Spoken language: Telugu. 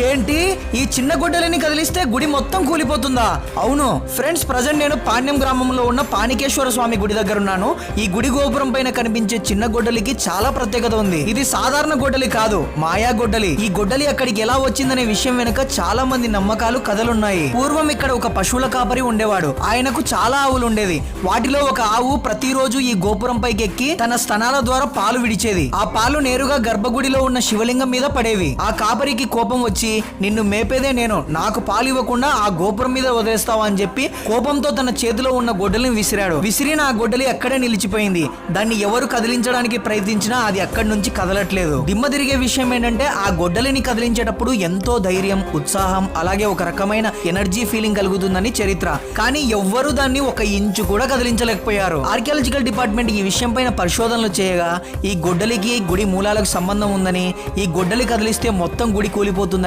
ఏంటి, ఈ చిన్న గొడ్డలిని కదిలిస్తే గుడి మొత్తం కూలిపోతుందా? అవును ఫ్రెండ్స్, ప్రజెంట్ నేను పాణ్యం గ్రామంలో ఉన్న పాణికేశ్వర స్వామి గుడి దగ్గర ఉన్నాను. ఈ గుడి గోపురం పైన కనిపించే చిన్న గొడ్డలికి చాలా ప్రత్యేకత ఉంది. ఇది సాధారణ గొడ్డలి కాదు, మాయా గొడ్డలి. ఈ గొడ్డలి అక్కడికి ఎలా వచ్చిందనే విషయం వెనుక చాలా మంది నమ్మకాలు, కథలున్నాయి. పూర్వం ఇక్కడ ఒక పశువుల కాపరి ఉండేవాడు. ఆయనకు చాలా ఆవులు ఉండేది. వాటిలో ఒక ఆవు ప్రతిరోజు ఈ గోపురం పైకి ఎక్కి తన స్తనాల ద్వారా పాలు విడిచేది. ఆ పాలు నేరుగా గర్భగుడిలో ఉన్న శివలింగం మీద పడేవి. ఆ కాపరికి కోపం వచ్చి, నిన్ను మేపేదే నేను, నాకు పాలు ఇవ్వకుండా ఆ గోపురం మీద వదిలేస్తావా అని చెప్పి కోపంతో తన చేతిలో ఉన్న గొడ్డలిని విసిరాడు. విసిరిన ఆ గొడ్డలి అక్కడే నిలిచిపోయింది. దాన్ని ఎవరు కదిలించడానికి ప్రయత్నించినా అది అక్కడి నుంచి కదలట్లేదు. దిమ్మ తిరిగే విషయం ఏంటంటే ఆ గొడ్డలిని కదిలించేటప్పుడు ఎంతో ధైర్యం, ఉత్సాహం, అలాగే ఒక రకమైన ఎనర్జీ ఫీలింగ్ కలుగుతుందని చరిత్ర. కానీ ఎవ్వరూ దాన్ని ఒక ఇంచు కూడా కదిలించలేకపోయారు. ఆర్కియాలజికల్ డిపార్ట్మెంట్ ఈ విషయం పైన పరిశోధనలు చేయగా ఈ గొడ్డలికి గుడి మూలాలకు సంబంధం ఉందని, ఈ గొడ్డలి కదిలిస్తే మొత్తం గుడి కూలిపోతుందని